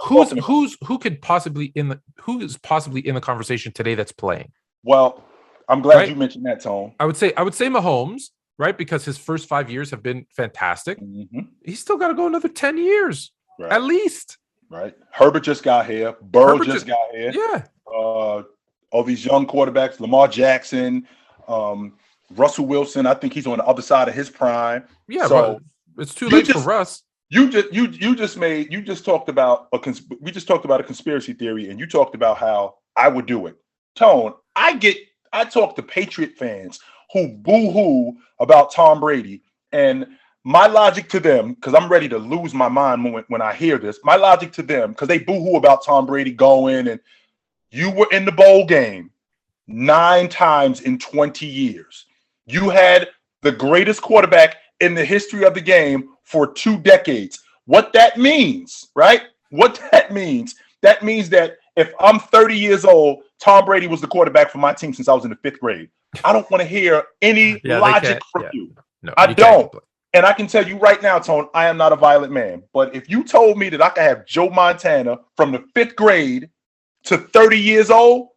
who is possibly in the conversation today that's playing? Well, I'm glad you mentioned that, Tom. I would say Mahomes, right? Because his first 5 years have been fantastic. Mm-hmm. He's still got to go another 10 years, right, at least. Right. Herbert just got here. Burrow just got here. Yeah. All these young quarterbacks, Lamar Jackson, Russell Wilson. I think he's on the other side of his prime. Yeah, so it's too late for Russ. We just talked about a conspiracy theory, and you talked about how I would do it. Tone, I talk to Patriot fans who boo-hoo about Tom Brady, and my logic to them, because I'm ready to lose my mind when I hear this, my logic to them, because they boo-hoo about Tom Brady going, and you were in the bowl game 9 times in 20 years. You had the greatest quarterback in the history of the game for 2 decades. What that means, right? That means that if I'm 30 years old, Tom Brady was the quarterback for my team since I was in the 5th grade. I don't want to hear any logic from you. No, I don't. And I can tell you right now, Tone, I am not a violent man. But if you told me that I could have Joe Montana from the 5th grade to 30 years old,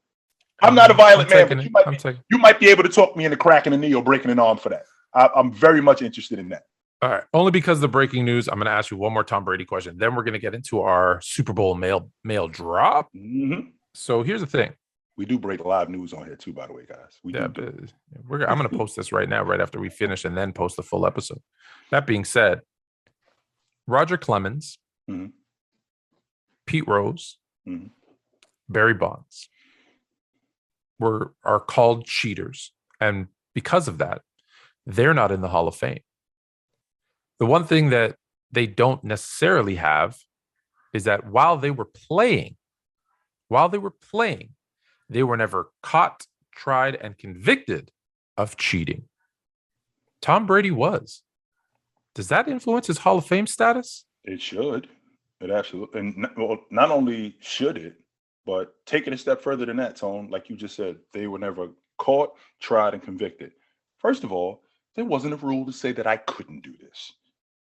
I'm not a violent man. But you might be able to talk me into cracking a knee or breaking an arm for that. I'm very much interested in that. All right. Only because of the breaking news, I'm going to ask you one more Tom Brady question. Then we're going to get into our Super Bowl mail drop. Mm-hmm. So here's the thing. We do break live news on here too, by the way, guys. I'm going to post this right now, right after we finish, and then post the full episode. That being said, Roger Clemens, mm-hmm, Pete Rose, mm-hmm, Barry Bonds are called cheaters. And because of that, they're not in the Hall of Fame. The one thing that they don't necessarily have is that while they were playing, they were never caught, tried, and convicted of cheating. Tom Brady was. Does that influence his Hall of Fame status? It should. It absolutely. And not only should it, but take it a step further than that, Tone. Like you just said, they were never caught, tried, and convicted. First of all, there wasn't a rule to say that I couldn't do this.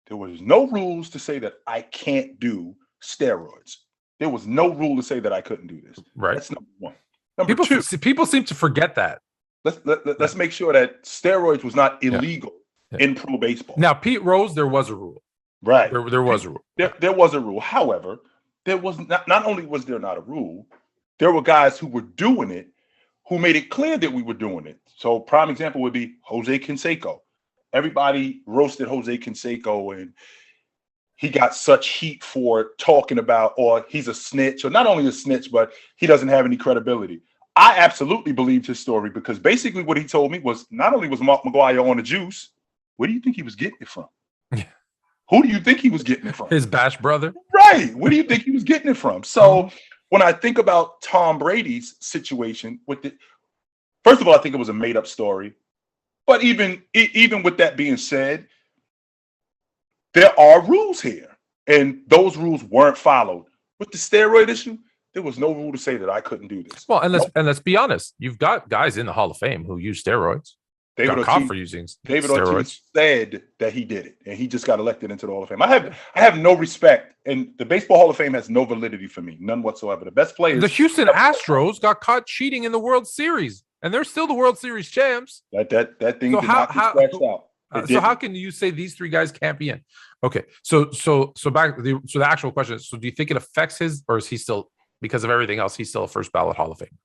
There was no rules to say that I can't do steroids. There was no rule to say that I couldn't do this. Right. That's number one. Number two. People seem to forget that. Let's make sure that steroids was not illegal in pro baseball. Now, Pete Rose, there was a rule. Right. There was a rule. There was a rule. However, there was not only was there not a rule, there were guys who were doing it who made it clear that we were doing it. So prime example would be Jose Canseco. Everybody roasted Jose Canseco, and he got such heat for talking about, or he's a snitch, or not only a snitch, but he doesn't have any credibility. I absolutely believed his story, because basically what he told me was not only was Mark McGwire on the juice, where do you think he was getting it from? Who do you think he was getting it from? His Bash brother. Right. Where do you think he was getting it from? So when I think about Tom Brady's situation with it, first of all, I think it was a made up story. But even with that being said, there are rules here, and those rules weren't followed. With the steroid issue, there was no rule to say that I couldn't do this. Well, and let's be honest, you've got guys in the Hall of Fame who use steroids. David got caught Ortiz, for using David steroids. Ortiz said that he did it, and he just got elected into the Hall of Fame. I have no respect, and the Baseball Hall of Fame has no validity for me, none whatsoever. The best players. The Houston Astros got caught cheating in the World Series, and they're still the World Series champs. That thing did not get scratched out. So how can you say these three guys can't be in? Okay, so back the actual question is: so do you think it affects his, or is he still, because of everything else, he's still a first ballot Hall of Fame?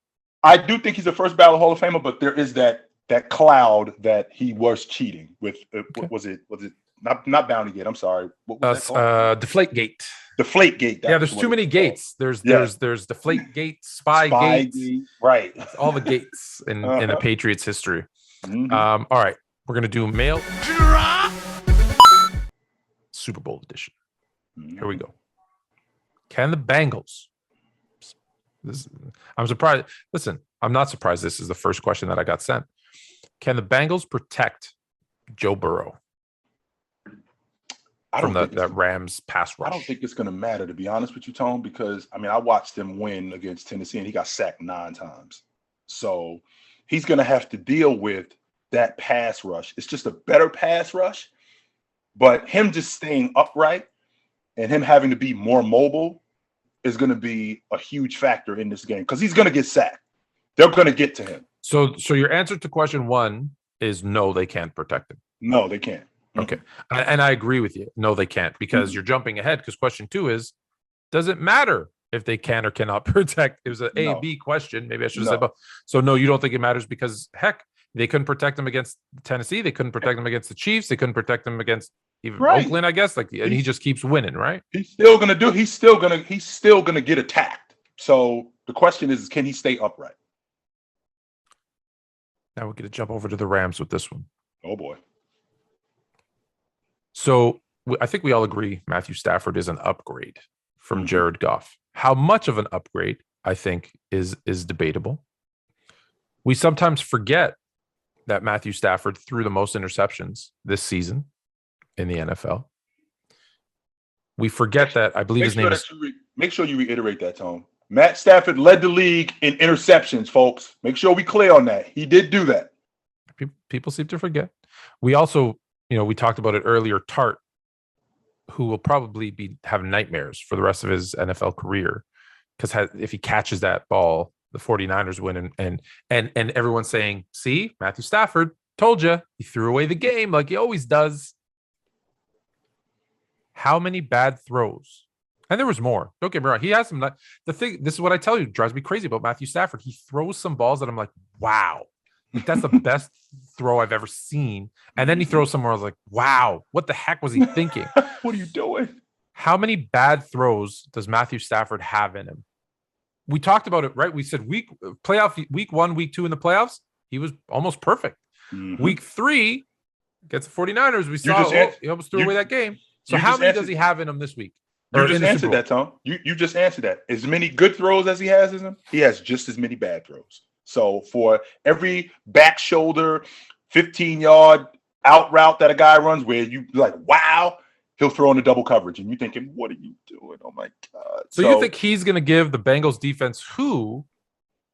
I do think he's a first ballot Hall of Famer, but there is that cloud that he was cheating with. What was it? Was it not Bounty Gate? I'm sorry. What was that called? Deflate Gate. Deflate Gate. Yeah, there's too many gates. There's Deflate Gate, Spy Gate, right? All the gates in the Patriots' history. Mm-hmm. All right, we're gonna do mail Super Bowl edition. Mm-hmm. Here we go. Can the Bengals? I'm surprised. Listen, I'm not surprised. This is the first question that I got sent. Can the Bengals protect Joe Burrow from that Rams pass rush? I don't think it's going to matter, to be honest with you, Tom, because, I mean, I watched him win against Tennessee, and he got sacked 9 times. So he's going to have to deal with that pass rush. It's just a better pass rush, but him just staying upright and him having to be more mobile is going to be a huge factor in this game because he's going to get sacked. They're going to get to him. So your answer to question 1 is no, they can't protect him. No, they can't. Okay. And I agree with you. No, they can't, because you're jumping ahead, because question 2 is, does it matter if they can or cannot protect? It was an A and B question. Maybe I should have said both. So no, you don't think it matters because, heck, they couldn't protect him against Tennessee. They couldn't protect him against the Chiefs. They couldn't protect him against even Oakland, I guess. And he just keeps winning, right? He's still gonna get attacked. So the question is, can he stay upright? Now we're going to jump over to the Rams with this one. Oh, boy. So I think we all agree Matthew Stafford is an upgrade from Jared Goff. How much of an upgrade, I think, is debatable. We sometimes forget that Matthew Stafford threw the most interceptions this season in the NFL. We forget that, I believe his name is... Make sure you reiterate that, Tom. Matt Stafford led the league in interceptions, folks. Make sure we clear on that. He did do that. People seem to forget. We also, we talked about it earlier, Tart, who will probably have nightmares for the rest of his NFL career, because if he catches that ball, the 49ers win, and everyone's saying, see, Matthew Stafford, told you, he threw away the game like he always does. How many bad throws? And there was more. Don't get me wrong. He has some. This is what I tell you, drives me crazy about Matthew Stafford. He throws some balls that I'm like, wow, that's the best throw I've ever seen. And then he throws somewhere I was like, wow, what the heck was he thinking? What are you doing? How many bad throws does Matthew Stafford have in him? We talked about it, right? We said week 1, week 2 in the playoffs, he was almost perfect. Mm-hmm. Week 3 against the 49ers, we saw he almost threw away that game. So how many does he have in him this week? You just answered that, Tom. You just answered that. As many good throws as he has in him, he has just as many bad throws. So for every back shoulder, 15-yard out route that a guy runs where you like, wow, he'll throw into double coverage. And you're thinking, what are you doing? Oh, my God. So you think he's going to give the Bengals defense, who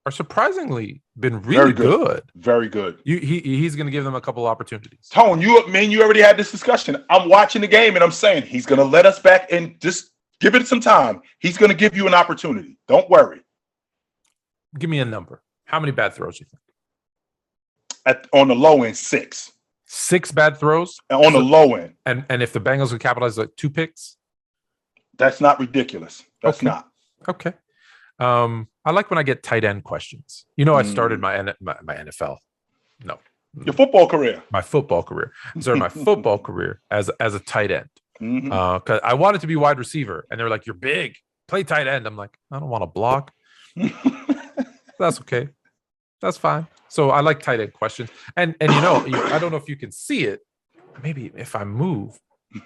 are surprisingly been really good. Very good. He's going to give them a couple opportunities. Tone, you already had this discussion. I'm watching the game and I'm saying he's going to let us back and just give it some time. He's going to give you an opportunity. Don't worry. Give me a number. How many bad throws do you think? On the low end, 6. 6 bad throws? On the low end. And if the Bengals would capitalize, like 2 picks? That's not ridiculous. That's not. Okay. I like when I get tight end questions. I started my NFL. No. Your football career. My football career. I started my football career as a tight end. Because I wanted to be wide receiver. And they're like, you're big. Play tight end. I'm like, I don't want to block. That's okay. That's fine. So I like tight end questions. And I don't know if you can see it. Maybe if I move.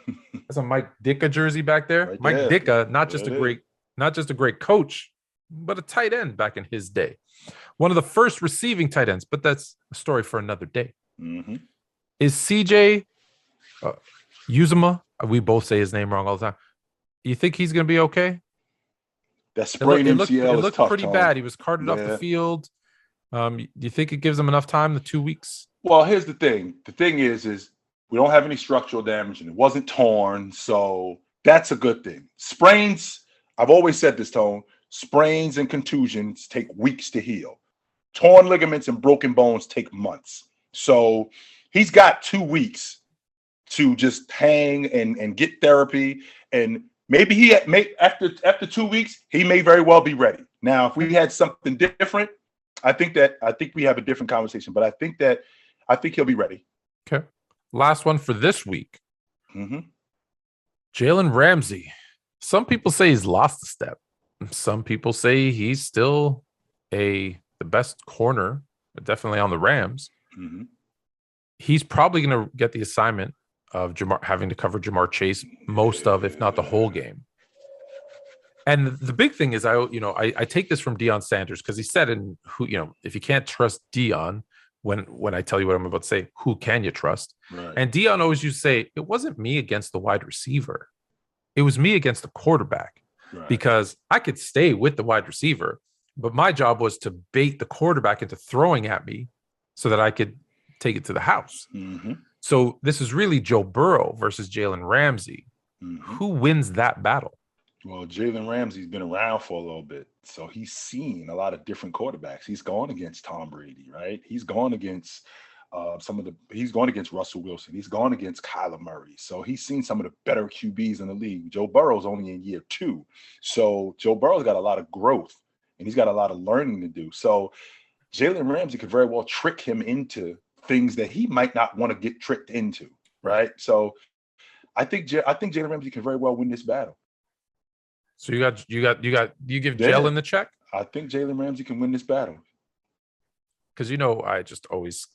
There's a Mike Ditka jersey back there. Right Mike there. Ditka, not just a great coach, but a tight end back in his day. One of the first receiving tight ends, but that's a story for another day. Mm-hmm. Is CJ Uzomah? We both say his name wrong all the time. You think he's going to be okay? That sprained MCL it looked tough, pretty Tom. bad. He was carted off the field. Do you think it gives them enough time, the 2 weeks? Well, here's the thing. The thing is we don't have any structural damage and it wasn't torn. So that's a good thing. Sprains, I've always said this, Tone, sprains and contusions take weeks to heal. Torn ligaments and broken bones take months. So he's got 2 weeks to just hang and get therapy. And maybe after 2 weeks, he may very well be ready. Now, if we had something different, I think we have a different conversation. But I think he'll be ready. Okay. Last one for this week. Mm-hmm. Jalen Ramsey. Some people say he's lost a step. Some people say he's still the best corner, definitely on the Rams. Mm-hmm. He's probably going to get the assignment of having to cover Jamar Chase most of, if not the whole game. And the big thing is, I take this from Deion Sanders because he said, if you can't trust Deion, when I tell you what I'm about to say, who can you trust? Right. And Deion always used to say, it wasn't me against the wide receiver. It was me against the quarterback, right? Because I could stay with the wide receiver, but my job was to bait the quarterback into throwing at me so that I could take it to the house. Mm-hmm. So this is really Joe Burrow versus Jalen Ramsey. Mm-hmm. Who wins that battle? Well, Jalen Ramsey's been around for a little bit, so he's seen a lot of different quarterbacks. He's gone against Tom Brady, right? He's gone against he's gone against Russell Wilson. He's gone against Kyler Murray. So he's seen some of the better QBs in the league. Joe Burrow's only in year 2. So Joe Burrow's got a lot of growth and he's got a lot of learning to do. So Jalen Ramsey could very well trick him into things that he might not want to get tricked into, right? So I think Jalen Ramsey can very well win this battle. So you give Jalen the check? I think Jalen Ramsey can win this battle. Because I just always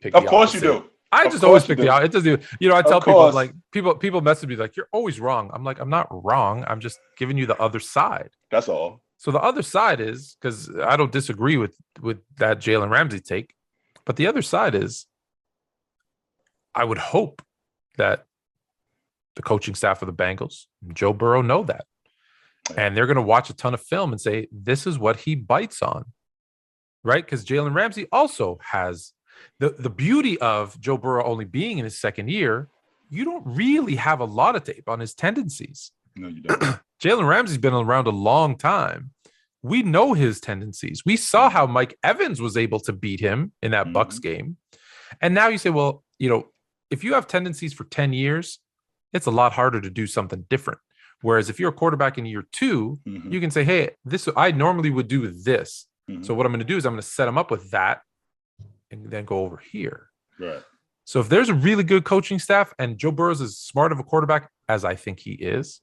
pick. Of course you do. I just always pick the opposite. It doesn't even, I tell people like people message me like, you're always wrong. I'm like, I'm not wrong. I'm just giving you the other side. That's all. So the other side is, because I don't disagree with that Jalen Ramsey take, but the other side is, I would hope that the coaching staff of the Bengals, Joe Burrow, know that. And they're going to watch a ton of film and say, this is what he bites on, right? Because Jalen Ramsey also has the beauty of Joe Burrow only being in his second year. You don't really have a lot of tape on his tendencies. No, you don't. Jalen Ramsey's been around a long time. We know his tendencies. We saw how Mike Evans was able to beat him in that Bucks game. And now you say, well, if you have tendencies for 10 years, it's a lot harder to do something different. Whereas if you're a quarterback in year 2, you can say, hey, I normally would do this. So what I'm going to do is I'm going to set him up with that and then go over here. Right. So if there's a really good coaching staff and Joe Burrow is as smart of a quarterback as I think he is,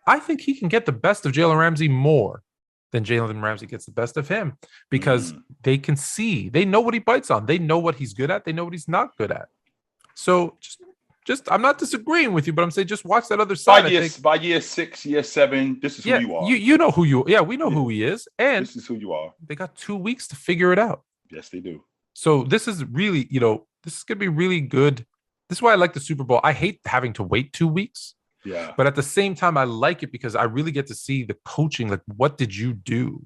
I think he can get the best of Jalen Ramsey more than Jalen Ramsey gets the best of him, because they can see, they know what he bites on. They know what he's good at. They know what he's not good at. So just I'm not disagreeing with you, but I'm saying just watch that other side. By year 6, year 7, this is who you are. You know who you. Yeah, we know who he is, and this is who you are. They got 2 weeks to figure it out. Yes, they do. So this is really, this is gonna be really good. This is why I like the Super Bowl. I hate having to wait 2 weeks. Yeah. But at the same time, I like it because I really get to see the coaching. Like, what did you do,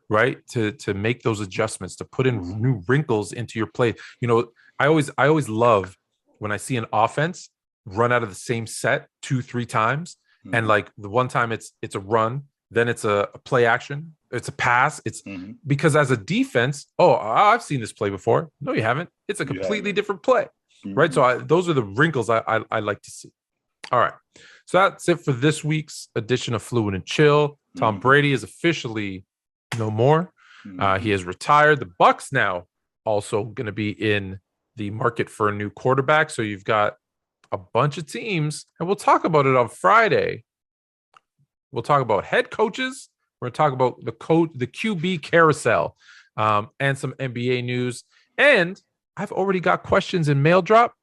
right, to make those adjustments, to put in new wrinkles into your play? I always love when I see an offense run out of the same set 2-3 times, and like the one time it's a run, then it's a play action, it's a pass, it's because as a defense, I've seen this play before. No, you haven't. It's a completely different play, right? So those are the wrinkles I like to see. All right, so that's it for this week's edition of Fluid and Chill. Tom Brady is officially no more. He has retired. The Bucks now also going to be in the market for a new quarterback. So you've got a bunch of teams, and we'll talk about it on Friday. We'll talk about head coaches. We're going to talk about the QB carousel, and some NBA news. And I've already got questions in mail drop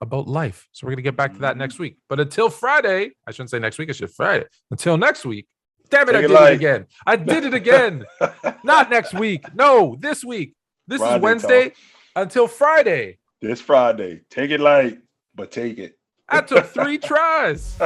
about life. So we're going to get back to that next week. But until Friday, I shouldn't say next week, I should Friday. Until next week. Damn it, I did it again. I did it again. Not next week. No, this week. This Friday, is Wednesday. Tom. Until Friday. This Friday. Take it light, but take it. I took 3 tries.